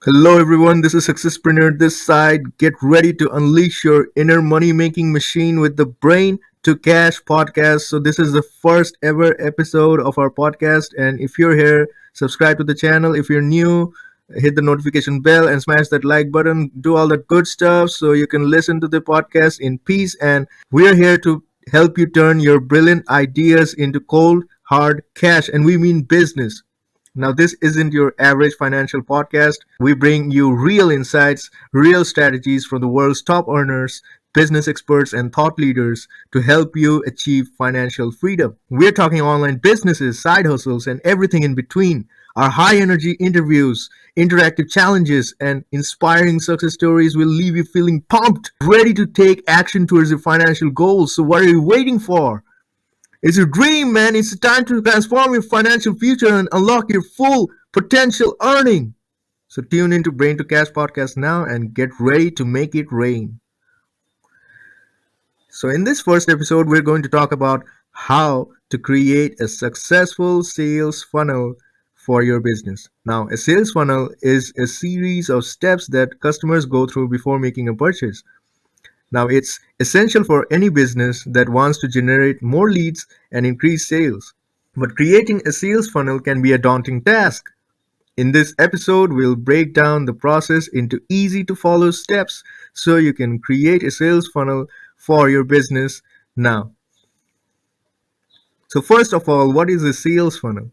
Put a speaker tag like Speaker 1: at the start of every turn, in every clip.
Speaker 1: Hello everyone, this is Successpreneur this side. Get ready to unleash your inner money making machine with the Brain to Cash podcast. So this is the first ever episode of our podcast, and if you're here, subscribe to the channel. If you're new, hit the notification bell and smash that like button. Do all that good stuff so you can listen to the podcast in peace, and we're here to help you turn your brilliant ideas into cold hard cash, and we mean business. Now, this isn't your average financial podcast. We bring you real insights, real strategies from the world's top earners, business experts, and thought leaders to help you achieve financial freedom. We're talking online businesses, side hustles, and everything in between. Our high energy interviews, interactive challenges, and inspiring success stories will leave you feeling pumped, ready to take action towards your financial goals. So, what are you waiting for? It's your dream, man. It's time to transform your financial future and unlock your full potential earning. So tune into Brain to Cash podcast now and get ready to make it rain. So in this first episode, we're going to talk about how to create a successful sales funnel for your business. Now, a sales funnel is a series of steps that customers go through before making a purchase. Now, it's essential for any business that wants to generate more leads and increase sales. But creating a sales funnel can be a daunting task. In this episode, we'll break down the process into easy to follow steps so you can create a sales funnel for your business now. So, first of all, what is a sales funnel?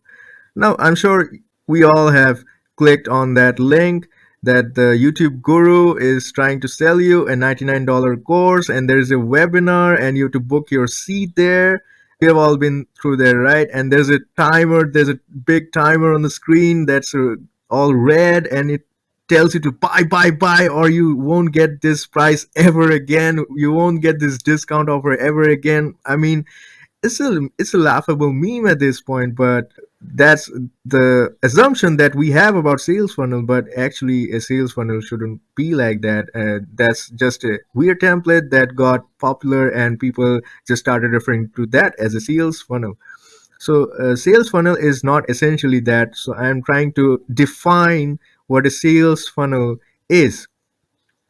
Speaker 1: Now, I'm sure we all have clicked on that link that the YouTube guru is trying to sell you a $99 course, and there's a webinar, and you have to book your seat there. We have all been through there, right? And there's a timer, there's a big timer on the screen that's all red, and it tells you to buy, or you won't get this price ever again. You won't get this discount offer ever again. I mean, it's a laughable meme at this point, but that's the assumption that we have about sales funnel. But actually, a sales funnel shouldn't be like that. That's just a weird template that got popular, and people just started referring to that as a sales funnel. So a sales funnel is not essentially that. So I'm trying to define what a sales funnel is.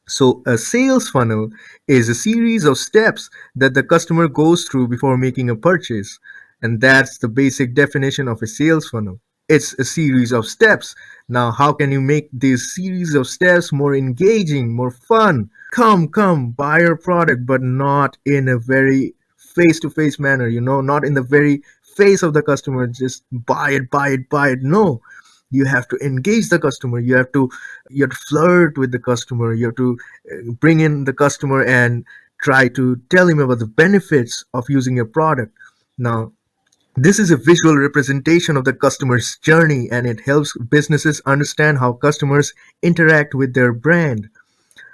Speaker 1: So, a sales funnel is a series of steps that the customer goes through before making a purchase. And that's the basic definition of a sales funnel. It's a series of steps. Now, how can you make this series of steps more engaging, more fun? Come, buy your product, but not in a very face to face manner, not in the very face of the customer. Just buy it. No, you have to engage the customer. You have to flirt with the customer. You have to bring in the customer and try to tell him about the benefits of using your product. Now, this is a visual representation of the customer's journey, and it helps businesses understand how customers interact with their brand.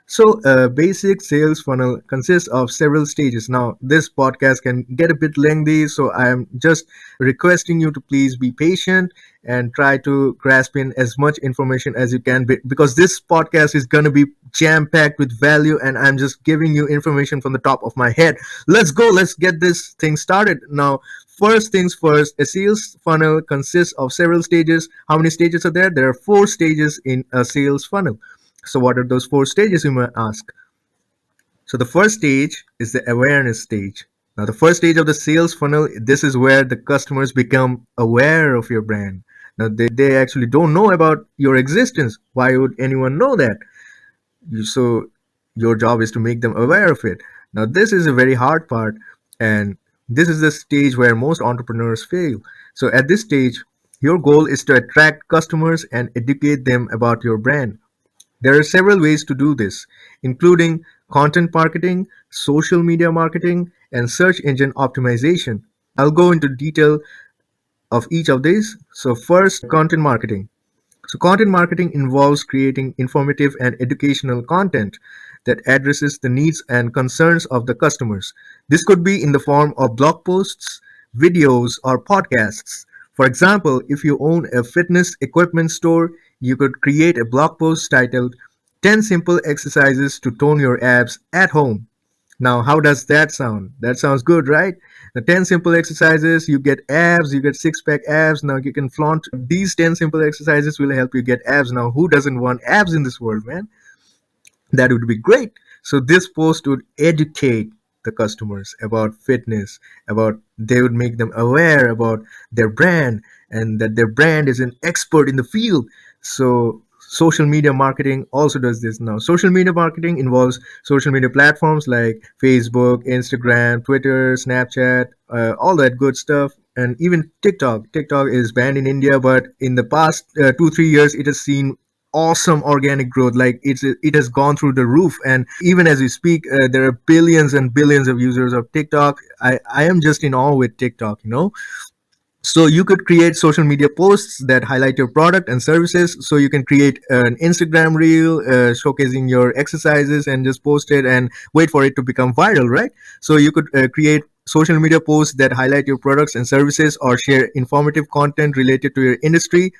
Speaker 1: So, a basic sales funnel consists of several stages. Now, this podcast can get a bit lengthy, so I am just requesting you to please be patient and try to grasp in as much information as you can, because this podcast is going to be jam packed with value, and I'm just giving you information from the top of my head. Let's go, let's get this thing started. Now, first things first, a sales funnel consists of several stages. How many stages are there? There are 4 stages in a sales funnel. So, what are those 4 stages, you might ask? So, the first stage is the awareness stage. Now, the first stage of the sales funnel, this is where the customers become aware of your brand. Now, they actually don't know about your existence. Why would anyone know that? So, your job is to make them aware of it. Now, this is a very hard part, and this is the stage where most entrepreneurs fail. So, at this stage, your goal is to attract customers and educate them about your brand. There are several ways to do this, including content marketing, social media marketing, and search engine optimization. I'll go into detail of each of these. So, first, content marketing. So, content marketing involves creating informative and educational content that addresses the needs and concerns of the customers. This could be in the form of blog posts, videos, or podcasts. For example, if you own a fitness equipment store, you could create a blog post titled 10 Simple Exercises to Tone Your Abs at Home. Now, how does that sound? That sounds good, right? The 10 simple exercises, you get abs, you get six pack abs. Now you can flaunt these 10 simple exercises will help you get abs. Now, who doesn't want abs in this world, man? That would be great. So this post would educate the customers about fitness, about they would make them aware about their brand and that their brand is an expert in the field. So social media marketing also does this now. Social media marketing involves social media platforms like Facebook, Instagram, Twitter, Snapchat, all that good stuff, and even TikTok. TikTok is banned in India, but in the past 2 3 years, it has seen awesome organic growth. Like it has gone through the roof, and even as we speak, there are billions and billions of users of TikTok. I am just in awe with TikTok, you know. So you could create social media posts that highlight your product and services. So you can create an Instagram reel showcasing your exercises and just post it and wait for it to become viral, right? So you could create social media posts that highlight your products and services or share informative content related to your industry.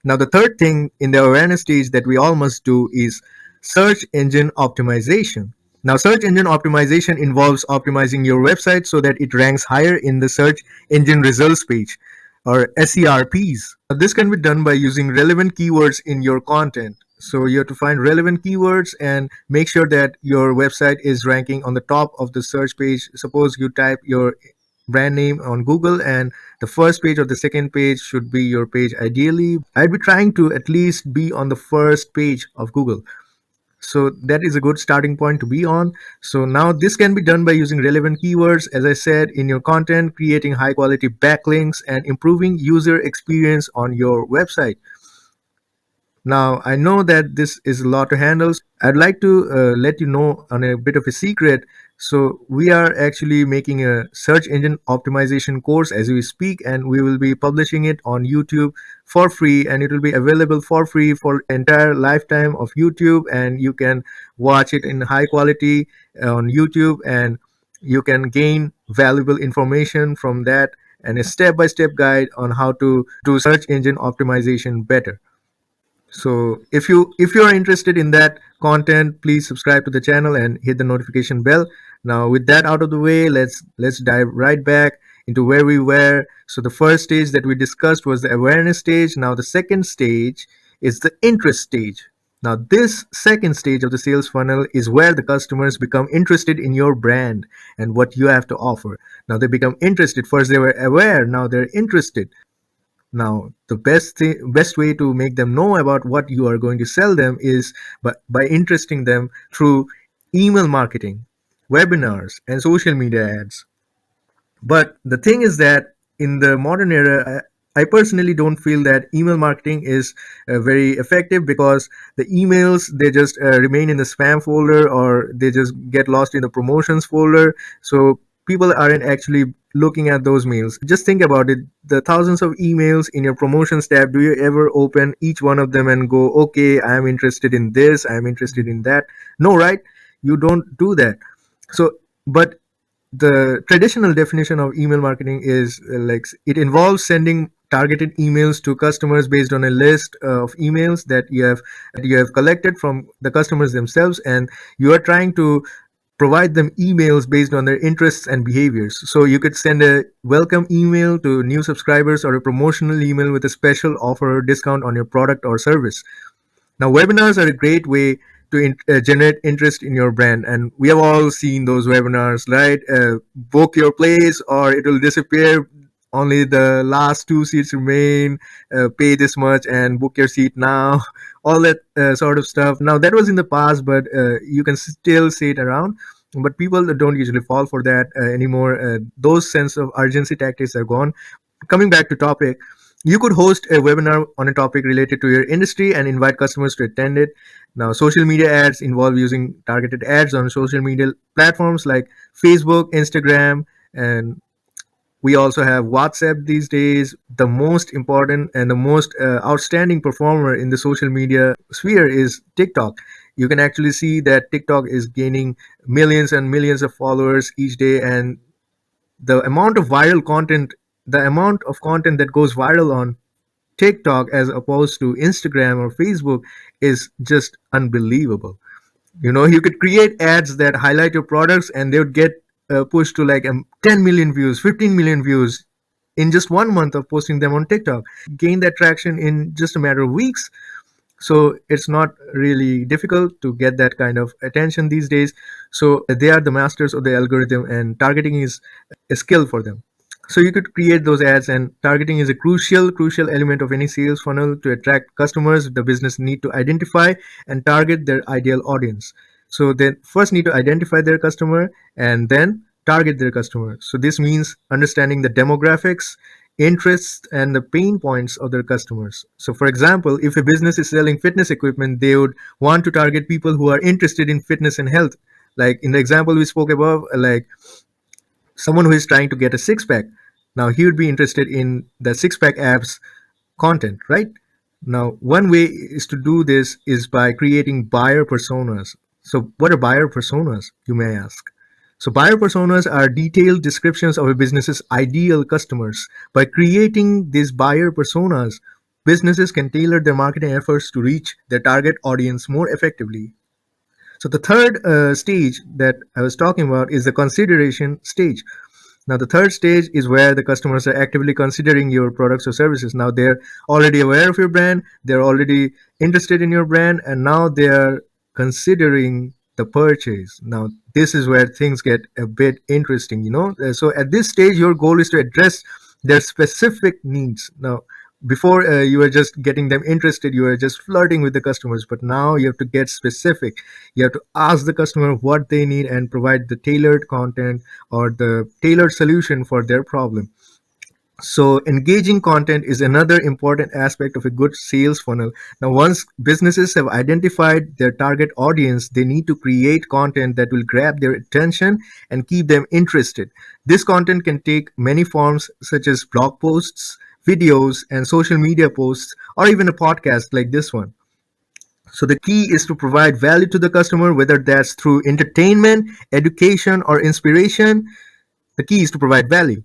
Speaker 1: Now, the third thing in the awareness stage that we all must do is search engine optimization. Now, search engine optimization involves optimizing your website so that it ranks higher in the search engine results page, or SERPs. Now, this can be done by using relevant keywords in your content. So you have to find relevant keywords and make sure that your website is ranking on the top of the search page. Suppose you type your brand name on Google, and the first page or the second page should be your page. Ideally, I'd be trying to at least be on the first page of Google. So that is a good starting point to be on. So now this can be done by using relevant keywords, as I said, in your content, creating high quality backlinks, and improving user experience on your website. Now, I know that this is a lot to handle. I'd like to let you know on a bit of a secret. So, we are actually making a search engine optimization course as we speak, and we will be publishing it on YouTube for free, and it will be available for free for entire lifetime of YouTube. And you can watch it in high quality on YouTube, and you can gain valuable information from that and a step by step guide on how to do search engine optimization better. So if you are interested in that content, please subscribe to the channel and hit the notification bell. Now, with that out of the way, let's dive right back into where we were. So the first stage that we discussed was the awareness stage. Now the second stage is the interest stage. Now this second stage of the sales funnel is where the customers become interested in your brand and what you have to offer. Now they become interested. First they were aware, now they're interested. Now, the best way to make them know about what you are going to sell them is by interesting them through email marketing, webinars, and social media ads. But the thing is that in the modern era, I personally don't feel that email marketing is very effective, because the emails, they just remain in the spam folder, or they just get lost in the promotions folder. So people aren't actually looking at those mails. Just think about it. The thousands of emails in your promotions tab, do you ever open each one of them and go, okay, I'm interested in this, I'm interested in that? No, right? You don't do that. So, but the traditional definition of email marketing is like it involves sending targeted emails to customers based on a list of emails that you have collected from the customers themselves, and you are trying to provide them emails based on their interests and behaviors. So you could send a welcome email to new subscribers, or a promotional email with a special offer or discount on your product or service. Now, webinars are a great way to generate interest in your brand, and we have all seen those webinars, right? Book your place, or it will disappear. Only the last two seats remain. Pay this much and book your seat now. All that sort of stuff. Now, that was in the past, but you can still see it around. But people don't usually fall for that anymore. Those sense of urgency tactics are gone. Coming back to topic, you could host a webinar on a topic related to your industry and invite customers to attend it. Now, social media ads involve using targeted ads on social media platforms like Facebook, Instagram, and we also have WhatsApp these days. The most important and the most outstanding performer in the social media sphere is TikTok. You can actually see that TikTok is gaining millions and millions of followers each day, and the amount of viral content, the amount of content that goes viral on TikTok as opposed to Instagram or Facebook is just unbelievable. You know, you could create ads that highlight your products, and they would get push to like 10 million views, 15 million views in just 1 month of posting them on TikTok. Gain that traction in just a matter of weeks. So it's not really difficult to get that kind of attention these days. So they are the masters of the algorithm, and targeting is a skill for them. So you could create those ads, and targeting is a crucial element of any sales funnel. To attract customers, the business need to identify and target their ideal audience. So they first need to identify their customer and then target their customer. So this means understanding the demographics, interests, and the pain points of their customers. So for example, if a business is selling fitness equipment, they would want to target people who are interested in fitness and health. Like in the example we spoke above, like someone who is trying to get a six pack. Now he would be interested in the six pack apps content, right? Now, one way is to do this is by creating buyer personas. So, what are buyer personas, you may ask? So, buyer personas are detailed descriptions of a business's ideal customers. By creating these buyer personas, businesses can tailor their marketing efforts to reach their target audience more effectively. So, the third stage that I was talking about is the consideration stage. Now, the third stage is where the customers are actively considering your products or services. Now, they're already aware of your brand, they're already interested in your brand, and now they're considering the purchase. Now, this is where things get a bit interesting, you know. So, at this stage, your goal is to address their specific needs. Now, before you were just getting them interested, you were just flirting with the customers, but now you have to get specific. You have to ask the customer what they need and provide the tailored content or the tailored solution for their problem. So engaging content is another important aspect of a good sales funnel. Now, once businesses have identified their target audience, they need to create content that will grab their attention and keep them interested. This content can take many forms, such as blog posts, videos, and social media posts, or even a podcast like this one. So the key is to provide value to the customer, whether that's through entertainment, education, or inspiration. The key is to provide value.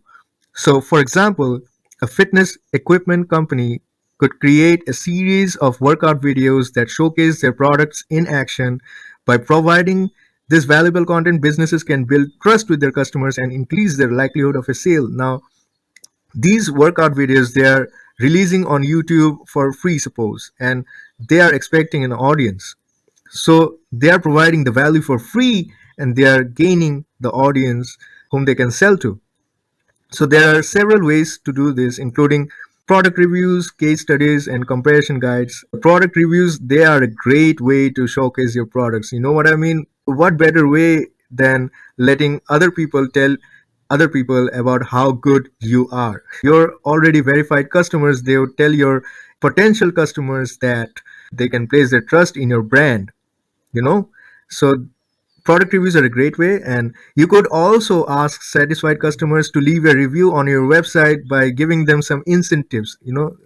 Speaker 1: So, for example, a fitness equipment company could create a series of workout videos that showcase their products in action. By providing this valuable content, businesses can build trust with their customers and increase their likelihood of a sale. Now, these workout videos, they are releasing on YouTube for free, suppose, and they are expecting an audience. So they are providing the value for free, and they are gaining the audience whom they can sell to. So there are several ways to do this, including product reviews, case studies, and comparison guides. Product reviews, they are a great way to showcase your products. You know what I mean? What better way than letting other people tell other people about how good you are? Your already verified customers, they would tell your potential customers that they can place their trust in your brand, you know? So product reviews are a great way, and you could also ask satisfied customers to leave a review on your website by giving them some incentives.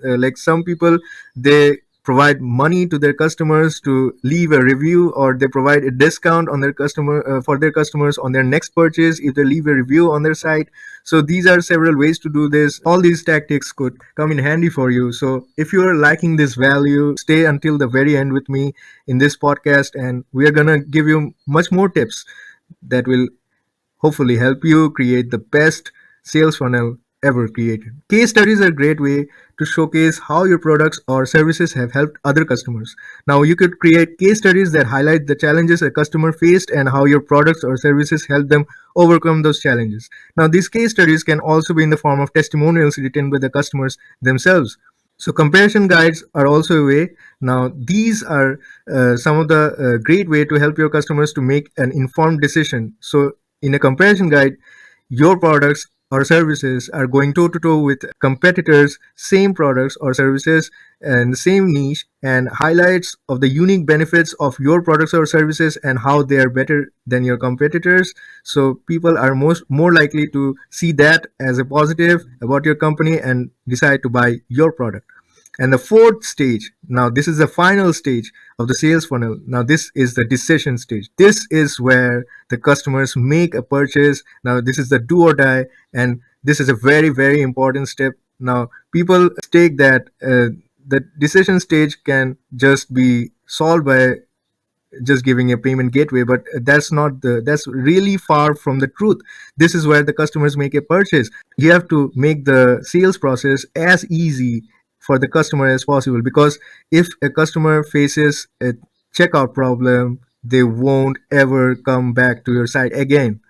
Speaker 1: Like some people, they provide money to their customers to leave a review, or they provide a discount on their customer for their customers on their next purchase if they leave a review on their site. So these are several ways to do this. All these tactics could come in handy for you. So if you are liking this value, stay until the very end with me in this podcast, and we are going to give you much more tips that will hopefully help you create the best sales funnel ever created. Case studies are a great way to showcase how your products or services have helped other customers. Now, you could create case studies that highlight the challenges a customer faced and how your products or services help them overcome those challenges. Now, these case studies can also be in the form of testimonials written by the customers themselves. So comparison guides are also a way. Now these are some of the great way to help your customers to make an informed decision. So in a comparison guide, your products or services are going toe to toe with competitors, same products or services and the same niche, and highlights of the unique benefits of your products or services and how they are better than your competitors. So people are more likely to see that as a positive about your company and decide to buy your product. And the fourth stage, now this is the final stage of the sales funnel. Now this is the decision stage. This is where the customers make a purchase. Now this is the do or die, and this is a very important step. Now people take that the decision stage can just be solved by just giving a payment gateway, but that's really far from the truth. This is where the customers make a purchase. You have to make the sales process as easy for the customer as possible, because if a customer faces a checkout problem, they won't ever come back to your site again.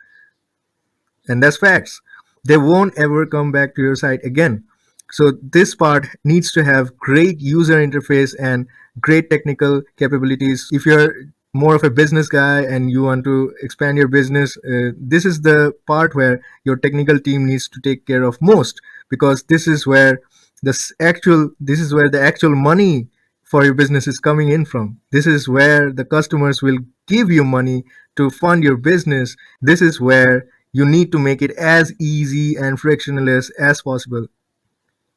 Speaker 1: And that's facts. They won't ever come back to your site again. So this part needs to have great user interface and great technical capabilities. If you're more of a business guy and you want to expand your business, this is the part where your technical team needs to take care of most, because this is where the actual money for your business is coming in from. This is where the customers will give you money to fund your business. This is where you need to make it as easy and frictionless as possible,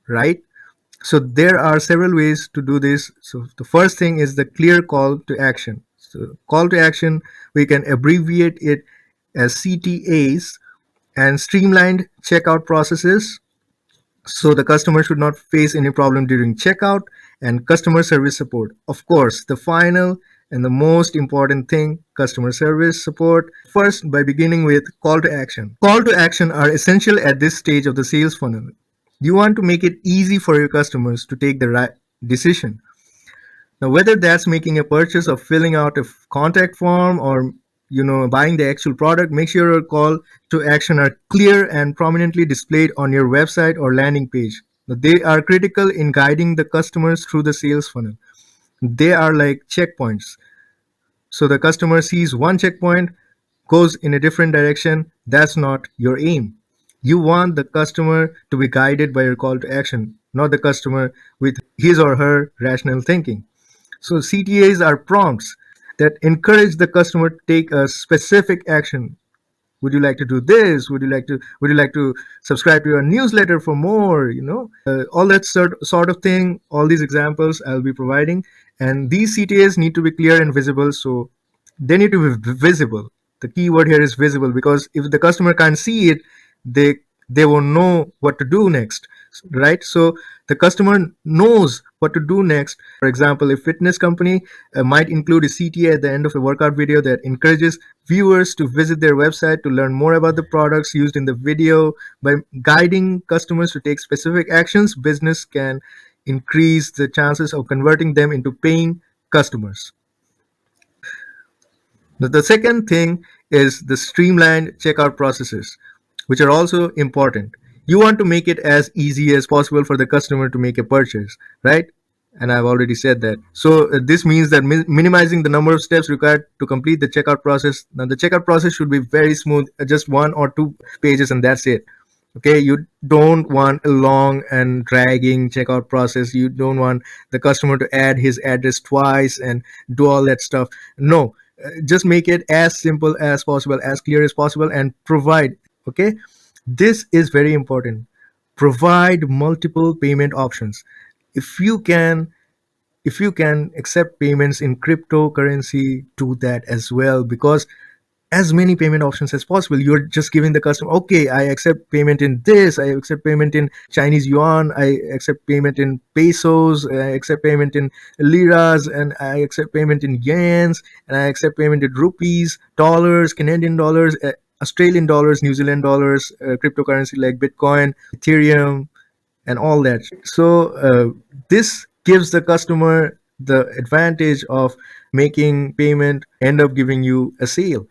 Speaker 1: right? So there are several ways to do this. So the first thing is the clear call to action. So call to action, we can abbreviate it as CTAs, and streamlined checkout processes, so the customer should not face any problem during checkout, and customer service support. Of course, the final and the most important thing, customer service support. First, by beginning with call to action. Call to action are essential at this stage of the sales funnel. You want to make it easy for your customers to take the right decision. Now, whether that's making a purchase or filling out a contact form, or buying the actual product, make sure your call to action are clear and prominently displayed on your website or landing page. Now, they are critical in guiding the customers through the sales funnel. They are like checkpoints. So the customer sees one checkpoint, goes in a different direction. That's not your aim. You want the customer to be guided by your call to action, not the customer with his or her rational thinking. So CTAs are prompts that encourage the customer to take a specific action. Would you like to do this? Would you like to subscribe to your newsletter for more? All that sort of thing. All these examples I'll be providing, and these CTAs need to be clear and visible. So they need to be visible. The key word here is visible, because if the customer can't see it, they they won't know what to do next, right? So the customer knows what to do next. For example, a fitness company might include a CTA at the end of a workout video that encourages viewers to visit their website to learn more about the products used in the video. By guiding customers to take specific actions, business can increase the chances of converting them into paying customers. The second thing is the streamlined checkout processes, which are also important. You want to make it as easy as possible for the customer to make a purchase, right? And I've already said that. So this means that minimizing the number of steps required to complete the checkout process. Now, the checkout process should be very smooth, just one or two pages, and that's it. Okay, you don't want a long and dragging checkout process. You don't want the customer to add his address twice and do all that stuff. No, just make it as simple as possible, as clear as possible, and provide. Okay, this is very important. Provide multiple payment options. If you can, if you can accept payments in cryptocurrency, do that as well, because as many payment options as possible. You're just giving the customer, okay, I accept payment in this, I accept payment in Chinese yuan, I accept payment in pesos, I accept payment in liras, and I accept payment in yens, and I accept payment in rupees, dollars, Canadian dollars, Australian dollars, New Zealand dollars, cryptocurrency like Bitcoin, Ethereum, and all that. So this gives the customer the advantage of making payment, end up giving you a sale,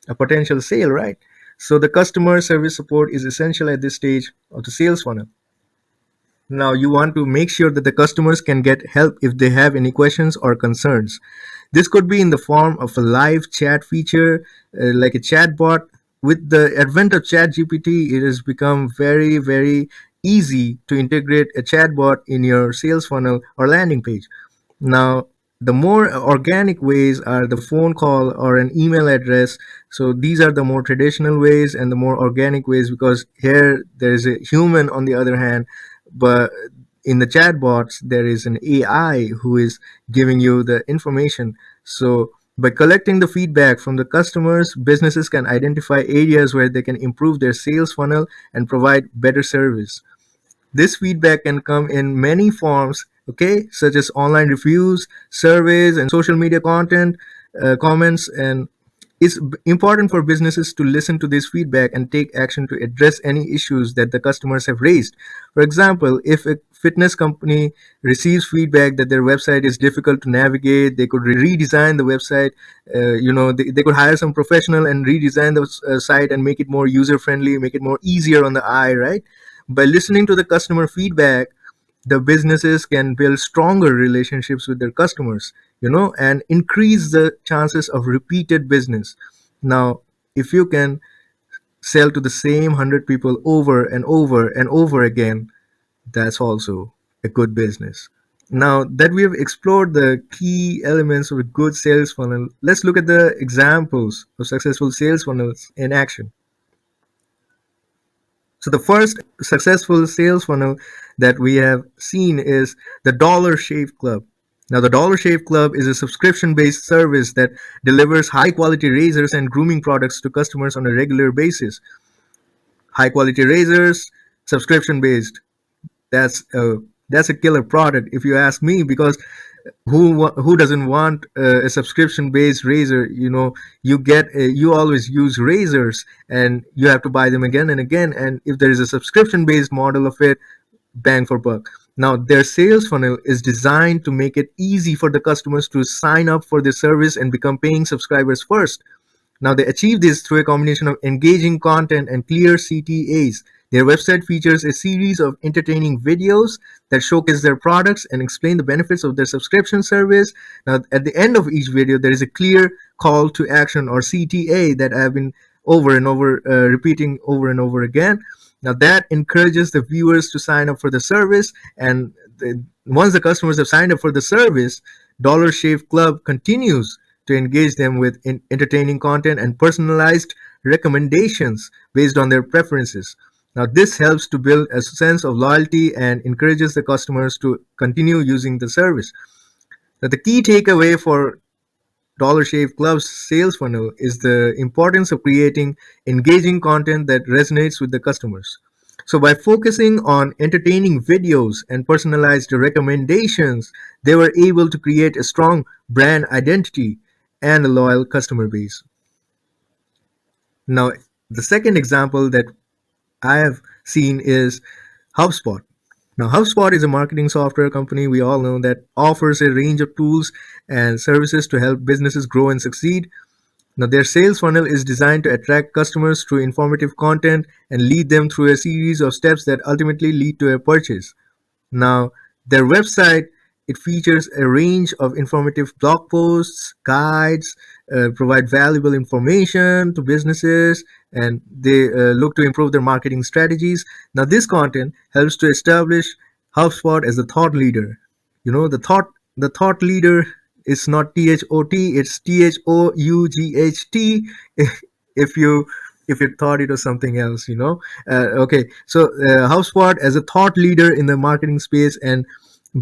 Speaker 1: a potential sale, right? So the customer service support is essential at this stage of the sales funnel. Now you want to make sure that the customers can get help if they have any questions or concerns. This could be in the form of a live chat feature, like a chat bot. With the advent of chat GPT, it has become very, very easy to integrate a chatbot in your sales funnel or landing page. Now, the more organic ways are the phone call or an email address. So these are the more traditional ways and the more organic ways, because here there is a human on the other hand, but in the chatbots there is an AI who is giving you the information. So by collecting the feedback from the customers, businesses can identify areas where they can improve their sales funnel and provide better service. This feedback can come in many forms, okay, such as online reviews, surveys, and social media content. comments, and it's important for businesses to listen to this feedback and take action to address any issues that the customers have raised. For example, if a fitness company receives feedback that their website is difficult to navigate, they could redesign the website. They could hire some professional and redesign the site and make it more user friendly, make it more easier on the eye, right? By listening to the customer feedback, the businesses can build stronger relationships with their customers, and increase the chances of repeated business. Now, if you can sell to the same 100 people over and over and over again, that's also a good business. Now that we have explored the key elements of a good sales funnel, let's look at the examples of successful sales funnels in action. So the first successful sales funnel that we have seen is the Dollar Shave Club. Now, the Dollar Shave Club is a subscription based service that delivers high quality razors and grooming products to customers on a regular basis. High quality razors, subscription based. That's a killer product if you ask me, because who doesn't want a subscription based razor? You always use razors and you have to buy them again and again, and if there is a subscription based model of it, bang for buck. Now their sales funnel is designed to make it easy for the customers to sign up for the service and become paying subscribers first. Now, they achieve this through a combination of engaging content and clear CTAs. Their website features a series of entertaining videos that showcase their products and explain the benefits of their subscription service. Now, at the end of each video, there is a clear call to action, or CTA, that I have been over and over repeating over and over again. Now, that encourages the viewers to sign up for the service, and once the customers have signed up for the service, Dollar Shave Club continues to engage them with entertaining content and personalized recommendations based on their preferences. Now, this helps to build a sense of loyalty and encourages the customers to continue using the service. Now, the key takeaway for Dollar Shave Club's sales funnel is the importance of creating engaging content that resonates with the customers. So, by focusing on entertaining videos and personalized recommendations, they were able to create a strong brand identity and a loyal customer base. Now, the second example that I have seen is HubSpot. Now, HubSpot is a marketing software company, we all know, that offers a range of tools and services to help businesses grow and succeed. Now, their sales funnel is designed to attract customers through informative content and lead them through a series of steps that ultimately lead to a purchase. Now, their website, it features a range of informative blog posts, guides, provide valuable information to businesses, and they look to improve their marketing strategies. Now, this content helps to establish HubSpot as a thought leader. The thought leader is not THOT, it's THOUGHT. If you thought it was something else. Okay, so HubSpot as a thought leader in the marketing space and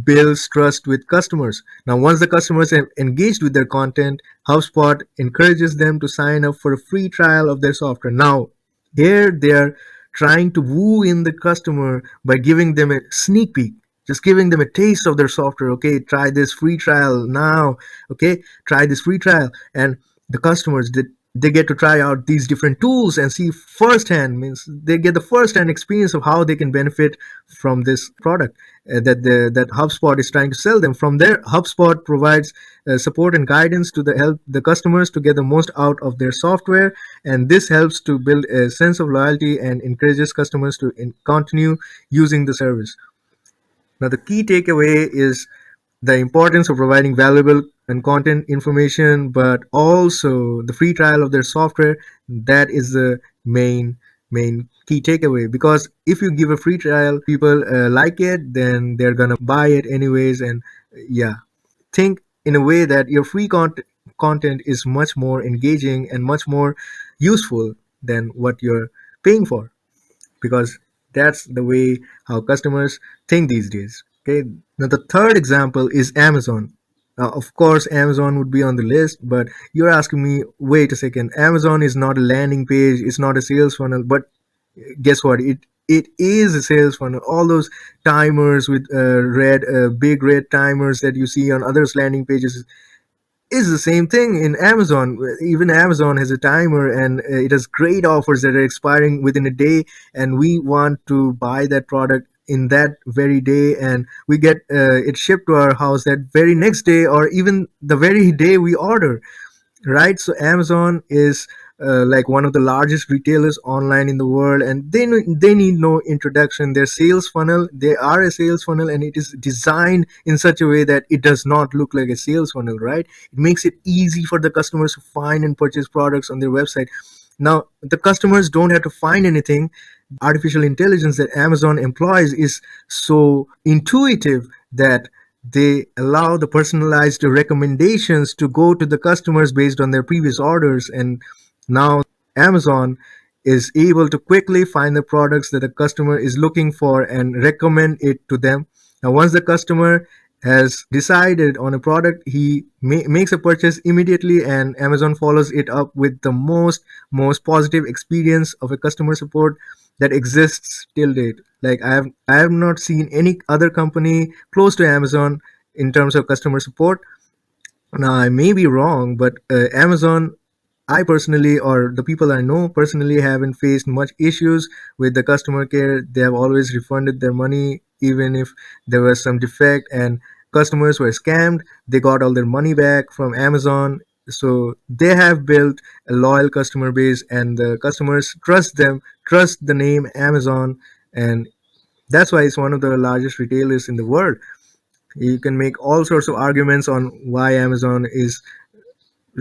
Speaker 1: builds trust with customers. Now, once the customers have engaged with their content, HubSpot encourages them to sign up for a free trial of their software. Now, here they are trying to woo in the customer by giving them a sneak peek, just giving them a taste of their software. Okay, try this free trial now. Okay, try this free trial. And the customers, they get to try out these different tools and see firsthand, means they get the firsthand experience of how they can benefit from this product that HubSpot is trying to sell them. From there, HubSpot provides support and guidance to help the customers to get the most out of their software, and this helps to build a sense of loyalty and encourages customers to continue using the service. Now, the key takeaway is the importance of providing valuable and content information, but also the free trial of their software. That is the main key takeaway, because if you give a free trial, people like it, then they're gonna buy it anyways. And yeah, think in a way that your free content is much more engaging and much more useful than what you're paying for, because that's the way how customers think these days. Okay, now the third example is Amazon. Now, of course, Amazon would be on the list, but you're asking me, wait a second, Amazon is not a landing page, it's not a sales funnel, but guess what? It is a sales funnel. All those timers with big red timers that you see on others landing pages, is the same thing in Amazon. Even Amazon has a timer, and it has great offers that are expiring within a day, and we want to buy that product in that very day, and we get it shipped to our house that very next day, or even the very day we order, right? So Amazon is like one of the largest retailers online in the world, and they need no introduction. Their sales funnel, they are a sales funnel, and it is designed in such a way that it does not look like a sales funnel, right? It makes it easy for the customers to find and purchase products on their website. Now the customers don't have to find anything. The artificial intelligence that Amazon employs is so intuitive that they allow the personalized recommendations to go to the customers based on their previous orders. And now Amazon is able to quickly find the products that the customer is looking for and recommend it to them. Now, once the customer has decided on a product, he makes a purchase immediately, and Amazon follows it up with the most positive experience of a customer support that exists till date. Like I have not seen any other company close to Amazon in terms of customer support. Now I may be wrong, but Amazon, I personally, or the people I know personally, haven't faced much issues with the customer care. They have always refunded their money, even if there was some defect and customers were scammed. They got all their money back from Amazon. So they have built a loyal customer base, and the customers trust them, trust the name Amazon, and that's why it's one of the largest retailers in the world. You can make all sorts of arguments on why Amazon is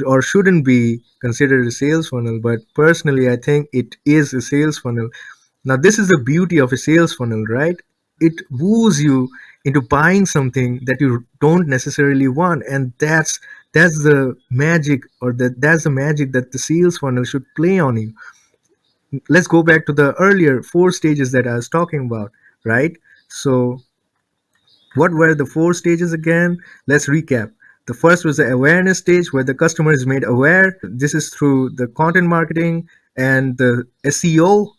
Speaker 1: or shouldn't be considered a sales funnel, but personally I think it is a sales funnel. Now this is the beauty of a sales funnel, right? It woos you into buying something that you don't necessarily want, and that's the magic, or that's the magic that the sales funnel should play on you. Let's go back to the earlier four stages that I was talking about, right? So what were the four stages again? Let's recap. The first was the awareness stage, where the customer is made aware. This is through the content marketing and the SEO.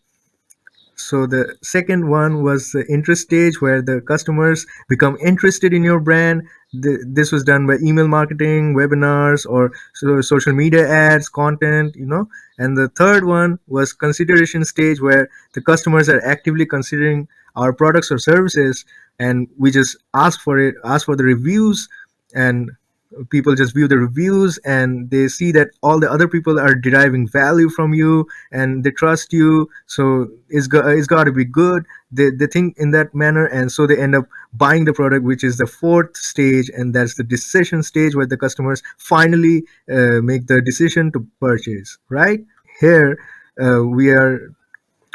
Speaker 1: So the second one was the interest stage, where the customers become interested in your brand. This was done by email marketing, webinars, or social media ads, content. And the third one was consideration stage, where the customers are actively considering our products or services, and we just ask for the reviews, and people just view the reviews, and they see that all the other people are deriving value from you, and they trust you, so it's got to be good. They think in that manner, and so they end up buying the product, which is the fourth stage, and that's the decision stage, where the customers finally make the decision to purchase, right? Here we are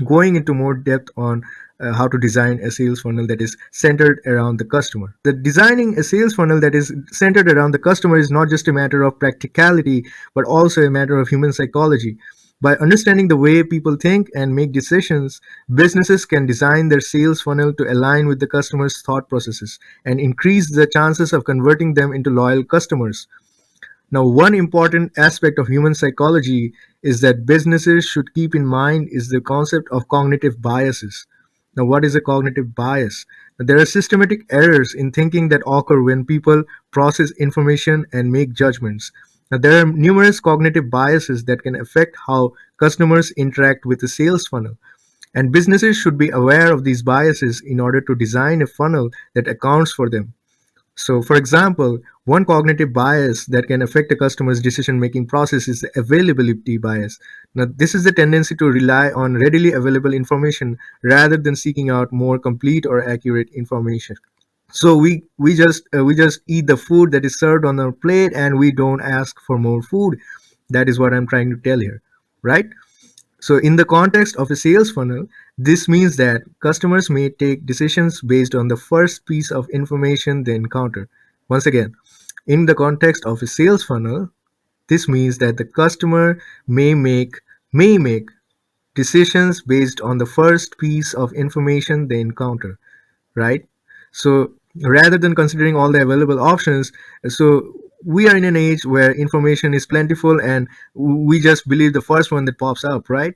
Speaker 1: going into more depth on how to design a sales funnel that is centered around the customer. The designing a sales funnel that is centered around the customer is not just a matter of practicality, but also a matter of human psychology. By understanding the way people think and make decisions, businesses can design their sales funnel to align with the customer's thought processes and increase the chances of converting them into loyal customers. Now, one important aspect of human psychology is that businesses should keep in mind is the concept of cognitive biases. Now, what is a cognitive bias? Now, there are systematic errors in thinking that occur when people process information and make judgments. Now, there are numerous cognitive biases that can affect how customers interact with the sales funnel. And businesses should be aware of these biases in order to design a funnel that accounts for them. So, for example, one cognitive bias that can affect a customer's decision making process is the availability bias. Now, this is the tendency to rely on readily available information rather than seeking out more complete or accurate information. So we just eat the food that is served on our plate, and we don't ask for more food. That is what I'm trying to tell here, right? So, in the context of a sales funnel, this means that customers may take decisions based on the first piece of information they encounter. Once again, in the context of a sales funnel, this means that the customer may make decisions based on the first piece of information they encounter, right? So rather than considering all the available options, so we are in an age where information is plentiful, and we just believe the first one that pops up, right?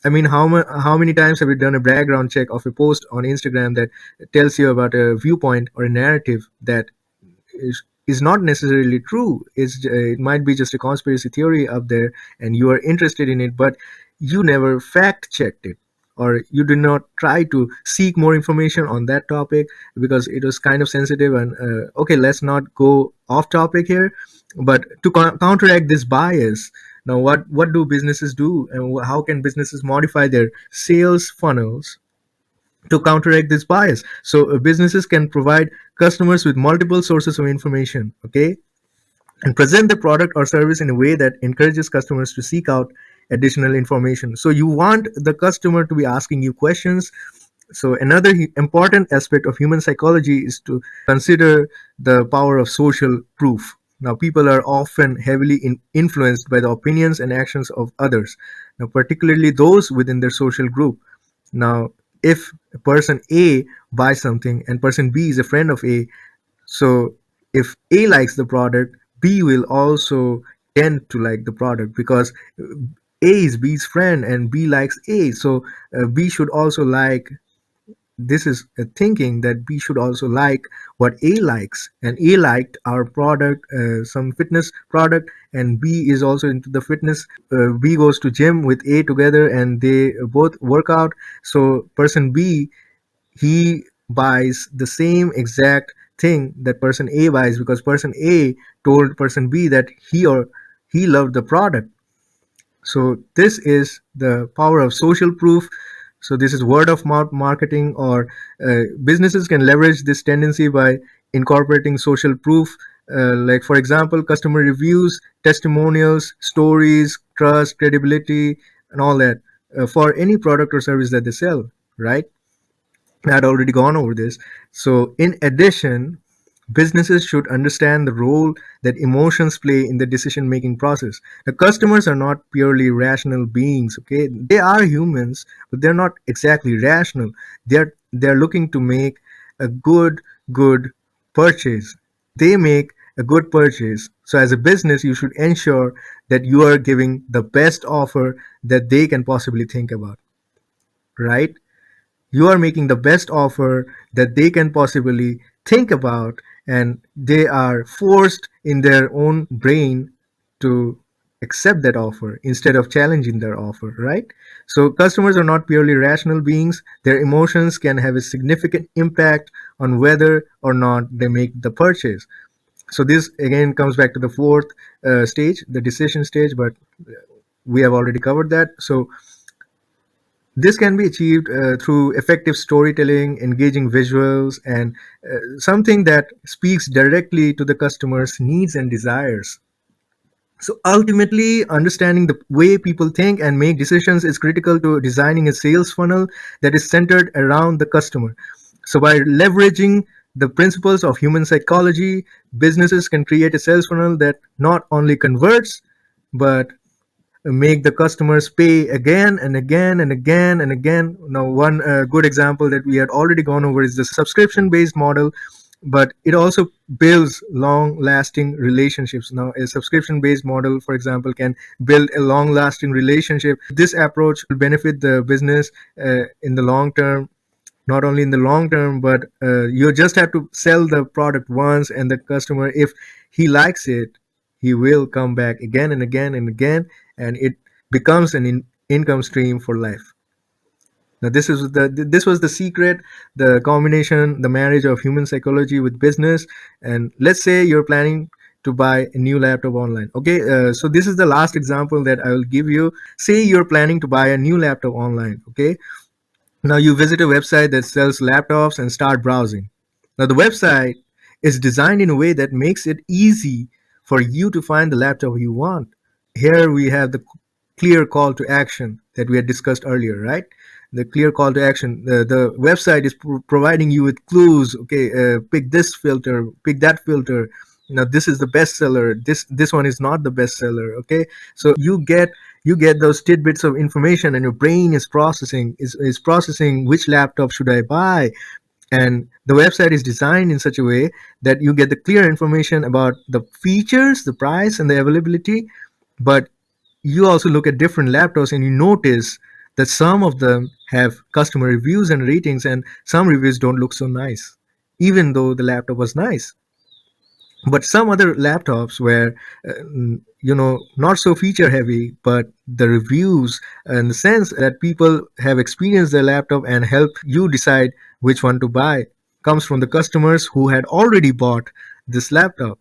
Speaker 1: I mean, how many times have you done a background check of a post on Instagram that tells you about a viewpoint or a narrative that is not necessarily true. It might be just a conspiracy theory up there, and you are interested in it, but you never fact checked it, or you did not try to seek more information on that topic because it was kind of sensitive. And okay, let's not go off topic here, but to counteract this bias, now what do businesses do, and how can businesses modify their sales funnels to counteract this bias? So businesses can provide customers with multiple sources of information, okay, and present the product or service in a way that encourages customers to seek out additional information. So you want the customer to be asking you questions. So another important aspect of human psychology is to consider the power of social proof. Now, people are often heavily influenced by the opinions and actions of others, now particularly those within their social group. Now, if person A buys something and person B is a friend of A, so if A likes the product, B will also tend to like the product because A is B's friend and B likes A. So B should also like, this is a thinking that B should also like what A likes, and A liked our product, some fitness product, and B is also into the fitness. B goes to gym with A together and they both work out. So person B, he buys the same exact thing that person A buys because person A told person B that he loved the product. So this is the power of social proof. So this is word of mouth marketing, or businesses can leverage this tendency by incorporating social proof, like for example customer reviews, testimonials, stories, trust, credibility, and all that, for any product or service that they sell, right? I had already gone over this. So, in addition, businesses should understand the role that emotions play in the decision making process. The customers are not purely rational beings, okay? They are humans, but they're not exactly rational. They're looking to make a good purchase. They make a good purchase. So as a business, you should ensure that you are giving the best offer that they can possibly think about, right? You are making the best offer that they can possibly think about, and they are forced in their own brain to accept that offer instead of challenging their offer, right? So customers are not purely rational beings. Their emotions can have a significant impact on whether or not they make the purchase. So this again comes back to the fourth stage, the decision stage, but we have already covered that. So this can be achieved through effective storytelling, engaging visuals, and something that speaks directly to the customer's needs and desires. So ultimately, understanding the way people think and make decisions is critical to designing a sales funnel that is centered around the customer. So by leveraging the principles of human psychology, businesses can create a sales funnel that not only converts, but make the customers pay again and again and again and again. Now, one good example that we had already gone over is the subscription based model, but it also builds long lasting relationships. Now, a subscription based model, for example, can build a long lasting relationship. This approach will benefit the business in the long term, not only in the long term, but you just have to sell the product once, and the customer, if he likes it, he will come back again and again and again, and it becomes an income stream for life. Now this was the secret, the combination, the marriage of human psychology with business. And let's say you're planning to buy a new laptop online, okay? So this is the last example that I will give you. Say you're planning to buy a new laptop online, okay? Now you visit a website that sells laptops and start browsing. Now the website is designed in a way that makes it easy for you to find the laptop you want. Here we have the clear call to action that we had discussed earlier, right? The clear call to action. The website is providing you with clues. Okay, pick this filter, pick that filter. Now this is the bestseller. This one is not the bestseller. Okay, so you get those tidbits of information, and your brain is processing which laptop should I buy. And the website is designed in such a way that you get the clear information about the features, the price, and the availability. But you also look at different laptops and you notice that some of them have customer reviews and ratings, and some reviews don't look so nice, even though the laptop was nice. But some other laptops were not so feature heavy, but the reviews and the sense that people have experienced their laptop and help you decide which one to buy comes from the customers who had already bought this laptop.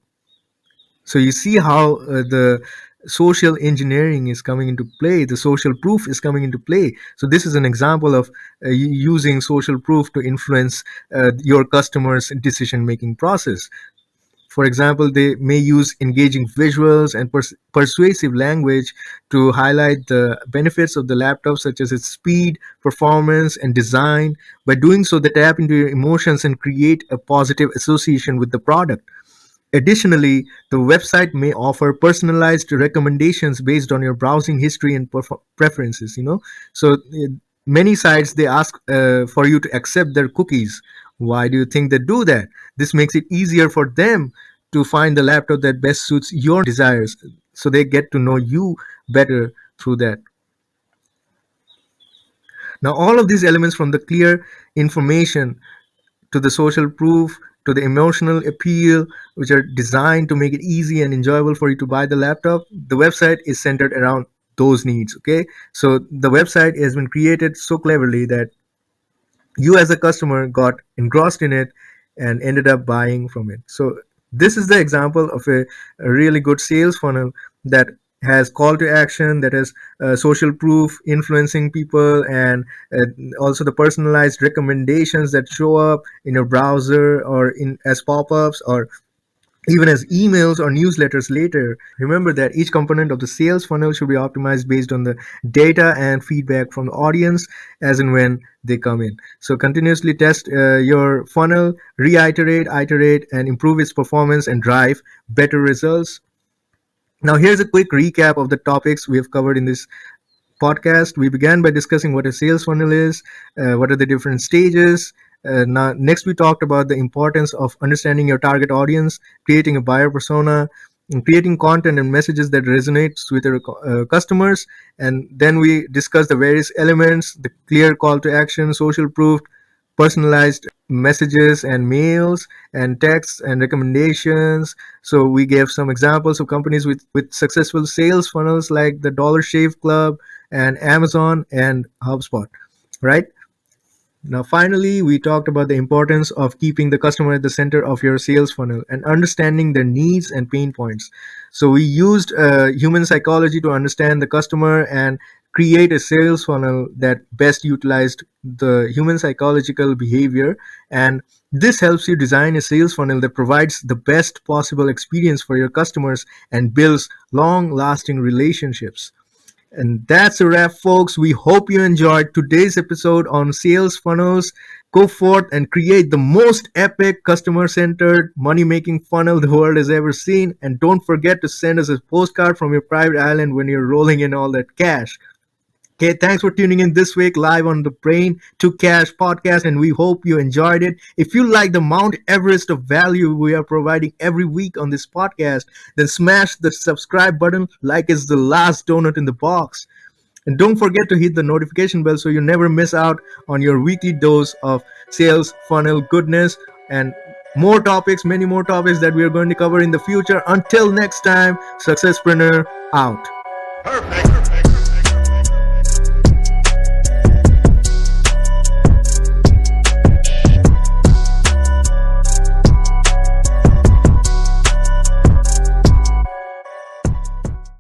Speaker 1: So you see how the social engineering is coming into play, the social proof is coming into play. So this is an example of using social proof to influence your customers decision making process. For example, they may use engaging visuals and persuasive language to highlight the benefits of the laptop, such as its speed, performance, and design. By doing so, they tap into your emotions and create a positive association with the product. Additionally, the website may offer personalized recommendations based on your browsing history and preferences. So many sites they ask for you to accept their cookies. Why do you think they do that? This makes it easier for them to find the laptop that best suits your desires. So they get to know you better through that. Now, all of these elements, from the clear information to the social proof to the emotional appeal, which are designed to make it easy and enjoyable for you to buy the laptop, the website is centered around those needs. Okay, so the website has been created so cleverly that you as a customer got engrossed in it and ended up buying from it. So this is the example of a really good sales funnel that has call to action, that has social proof influencing people, and also the personalized recommendations that show up in your browser or in as pop-ups or even as emails or newsletters later. Remember that each component of the sales funnel should be optimized based on the data and feedback from the audience as and when they come in. So continuously test your funnel, reiterate, iterate, and improve its performance and drive better results. Now, here's a quick recap of the topics we have covered in this podcast. We began by discussing what a sales funnel is, what are the different stages. Now, next we talked about the importance of understanding your target audience, creating a buyer persona, and creating content and messages that resonates with your customers. And then we discussed the various elements, the clear call to action, social proof, personalized messages and mails and texts and recommendations. So we gave some examples of companies with successful sales funnels like the Dollar Shave Club and Amazon and HubSpot, right? Now, finally, we talked about the importance of keeping the customer at the center of your sales funnel and understanding their needs and pain points. So, we used human psychology to understand the customer and create a sales funnel that best utilized the human psychological behavior. And this helps you design a sales funnel that provides the best possible experience for your customers and builds long lasting relationships. And that's a wrap, folks. We hope you enjoyed today's episode on sales funnels. Go forth and create the most epic, customer centered, money making funnel the world has ever seen. And don't forget to send us a postcard from your private island when you're rolling in all that cash. Okay, thanks for tuning in this week live on the Brain to Cash podcast, and we hope you enjoyed it. If you like the Mount Everest of value we are providing every week on this podcast, then smash the subscribe button like it's the last donut in the box. And don't forget to hit the notification bell so you never miss out on your weekly dose of sales funnel goodness and more topics, many more topics that we are going to cover in the future. Until next time, Successpreneur out.
Speaker 2: Perfect.